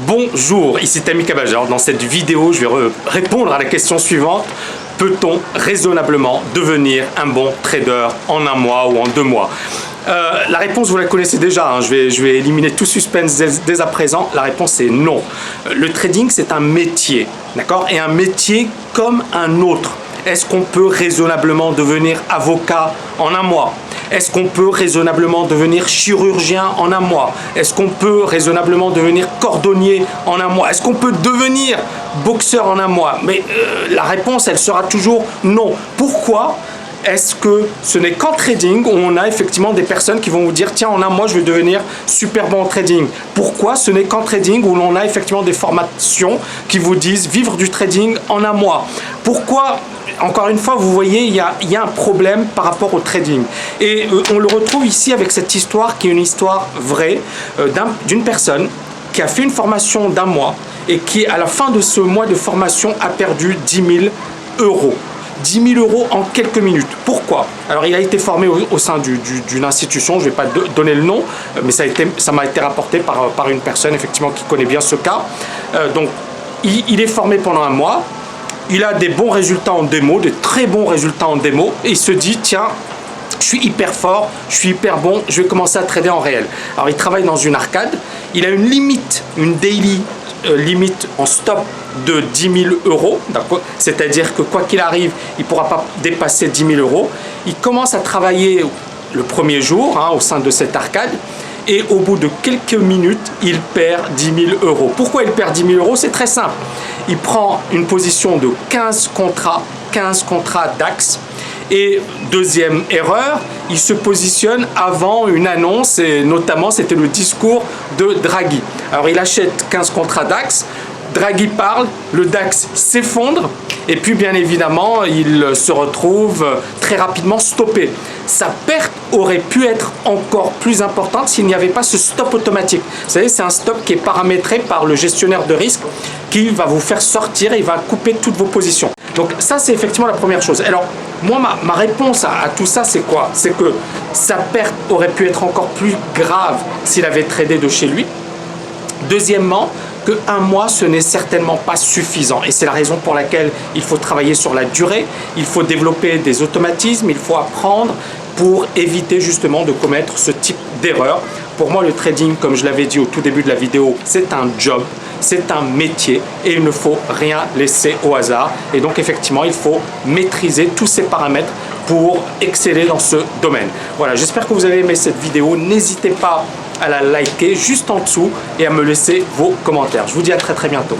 Bonjour, ici Tammy Kabajar. Dans cette vidéo, je vais répondre à la question suivante. Peut-on raisonnablement devenir un bon trader en un mois ou en 2 mois? La réponse, vous la connaissez déjà, hein. Je vais éliminer tout suspense dès à présent. La réponse est non. Le trading, c'est un métier, d'accord? Et un métier comme un autre. Est-ce qu'on peut raisonnablement devenir avocat en un mois? Est-ce qu'on peut raisonnablement devenir chirurgien en un mois? Est-ce qu'on peut raisonnablement devenir cordonnier en un mois? Est-ce qu'on peut devenir boxeur en un mois? Mais la réponse, elle sera toujours non. Pourquoi est-ce que ce n'est qu'en trading où on a effectivement des personnes qui vont vous dire tiens, en un mois je vais devenir super bon en trading? Pourquoi ce n'est qu'en trading où l'on a effectivement des formations qui vous disent vivre du trading en un mois? Pourquoi? Encore une fois, vous voyez, il y a un problème par rapport au trading. Et on le retrouve ici avec cette histoire qui est une histoire vraie d'une personne qui a fait une formation d'1 mois et qui, à la fin de ce mois de formation, a perdu 10 000 €. 10 000 € en quelques minutes. Pourquoi? Alors, il a été formé au sein d'une institution, je ne vais pas donner le nom, mais ça m'a été rapporté par une personne, effectivement, qui connaît bien ce cas. Donc, il est formé pendant 1 mois. Il a des bons résultats en démo, des très bons résultats en démo, et il se dit, tiens, je suis hyper fort, je suis hyper bon, je vais commencer à trader en réel. Alors, il travaille dans une arcade, il a une limite, une daily limite en stop de 10 000 €, c'est-à-dire que quoi qu'il arrive, il ne pourra pas dépasser 10 000 €. Il commence à travailler le premier jour au sein de cette arcade, et au bout de quelques minutes, il perd 10 000 €. Pourquoi il perd 10 000 €? C'est très simple. Il prend une position de 15 contrats DAX. Et deuxième erreur, il se positionne avant une annonce, et notamment c'était le discours de Draghi. Alors il achète 15 contrats DAX, Draghi parle, le DAX s'effondre, et puis bien évidemment, il se retrouve très rapidement stoppé. Sa perte aurait pu être encore plus importante s'il n'y avait pas ce stop automatique. Vous savez, c'est un stop qui est paramétré par le gestionnaire de risque qui va vous faire sortir et il va couper toutes vos positions. Donc ça, c'est effectivement la première chose. Alors, moi, ma réponse à tout ça, c'est quoi? C'est que sa perte aurait pu être encore plus grave s'il avait tradé de chez lui. Deuxièmement, qu'un mois, ce n'est certainement pas suffisant. Et c'est la raison pour laquelle il faut travailler sur la durée, il faut développer des automatismes, il faut apprendre pour éviter justement de commettre ce type d'erreur. Pour moi, le trading, comme je l'avais dit au tout début de la vidéo, c'est un job, c'est un métier et il ne faut rien laisser au hasard. Et donc, effectivement, il faut maîtriser tous ces paramètres pour exceller dans ce domaine. Voilà, j'espère que vous avez aimé cette vidéo. N'hésitez pas à la liker juste en dessous et à me laisser vos commentaires. Je vous dis à très bientôt.